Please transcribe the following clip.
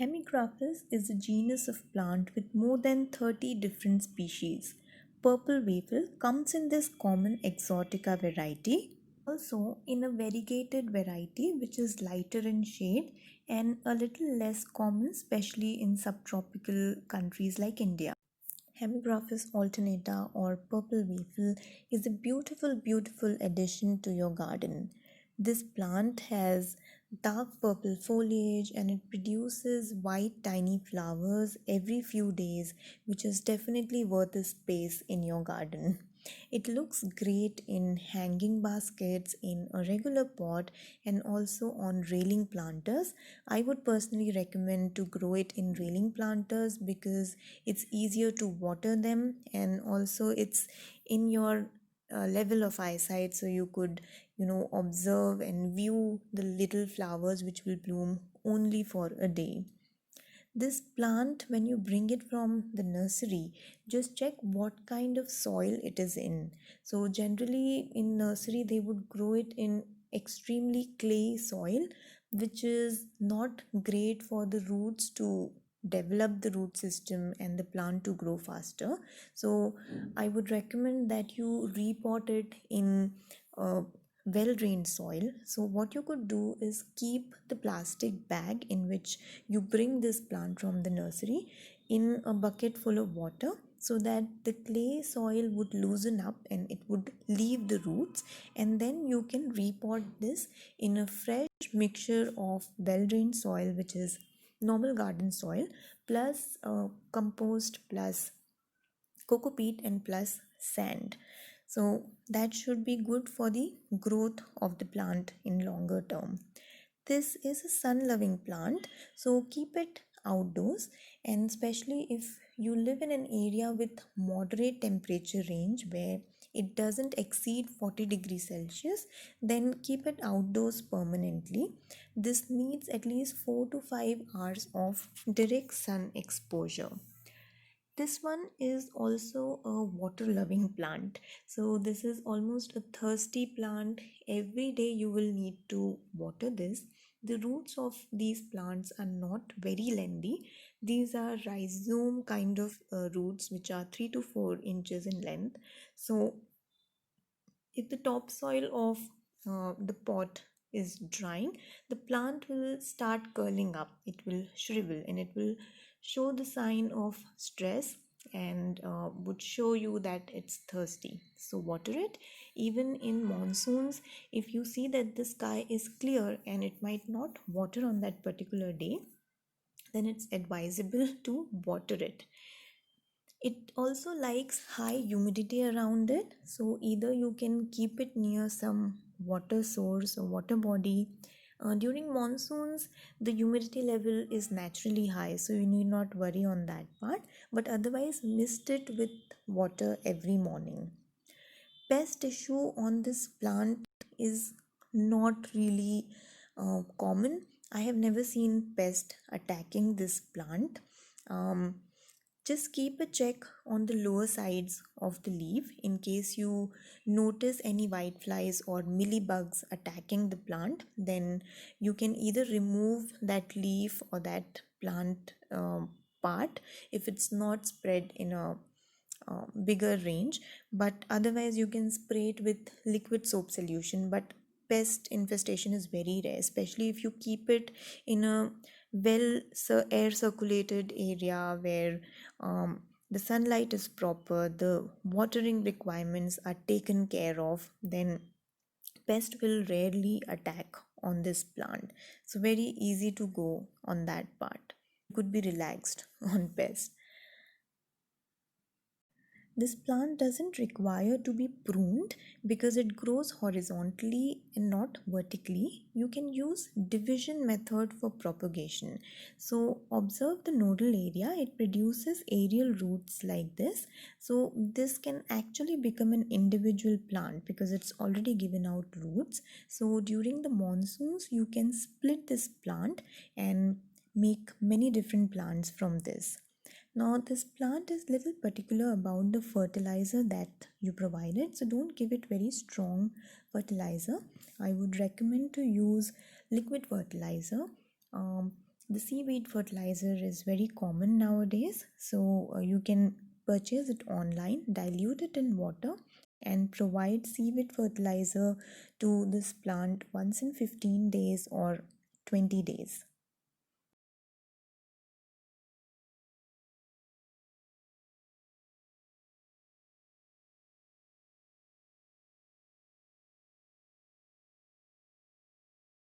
Hemigraphis is a genus of plant with more than 30 different species. Purple weevil comes in this common exotica variety, also in a variegated variety which is lighter in shade and a little less common, especially in subtropical countries like India. Hemigraphis alternata or purple weevil is a beautiful addition to your garden. This plant has dark purple foliage and it produces white tiny flowers every few days, which is definitely worth a space in your garden. It looks great in hanging baskets, in a regular pot, and also on railing planters. I would personally recommend to grow it in railing planters because it's easier to water them, and also it's in your level of eyesight, so you could observe and view the little flowers which will bloom only for a day. This plant, when you bring it from the nursery, just check what kind of soil it is in. So generally in nursery they would grow it in extremely clay soil, which is not great for the roots to develop the root system and the plant to grow faster. So I would recommend that you repot it in well drained soil. So what you could do is keep the plastic bag in which you bring this plant from the nursery in a bucket full of water, so that the clay soil would loosen up and it would leave the roots, and then you can repot this in a fresh mixture of well drained soil, which is normal garden soil, plus compost, plus coco peat, and plus sand. So that should be good for the growth of the plant in longer term. This is a sun loving plant, so keep it outdoors, and especially if you live in an area with moderate temperature range where it doesn't exceed 40 degrees Celsius, then keep it outdoors permanently. This needs at least 4 to 5 hours of direct sun exposure. This one is also a water loving plant. So, this is almost a thirsty plant. Every day you will need to water this. The roots of these plants are not very lengthy. These are rhizome kind of roots which are 3 to 4 inches in length. So, if the topsoil of the pot is drying, the plant will start curling up, it will shrivel, and it will show the sign of stress and would show you that it's thirsty. So, water it. Even in monsoons, if you see that the sky is clear and it might not water on that particular day, then it's advisable to water it. It also likes high humidity around it, so either you can keep it near some water source or water body. During monsoons, the humidity level is naturally high, so you need not worry on that part, but otherwise, mist it with water every morning. Pest issue on this plant is not really common. I have never seen pest attacking this plant. Um, just keep a check on the lower sides of the leaf in case you notice any whiteflies or mealybugs attacking the plant. Then you can either remove that leaf or that plant part if it's not spread in a bigger range, but otherwise you can spray it with liquid soap solution. But pest infestation is very rare, especially if you keep it in a air circulated area where the sunlight is proper, the watering requirements are taken care of, then pest will rarely attack on this plant. So very easy to go on that part. You could be relaxed on pest. This plant doesn't require to be pruned because it grows horizontally and not vertically. You can use division method for propagation. So observe the nodal area, it produces aerial roots like this. So this can actually become an individual plant because it's already given out roots. So during the monsoons, you can split this plant and make many different plants from this. Now, this plant is little particular about the fertilizer that you provided, so don't give it very strong fertilizer. I would recommend to use liquid fertilizer. The seaweed fertilizer is very common nowadays, so you can purchase it online, dilute it in water, and provide seaweed fertilizer to this plant once in 15 days or 20 days.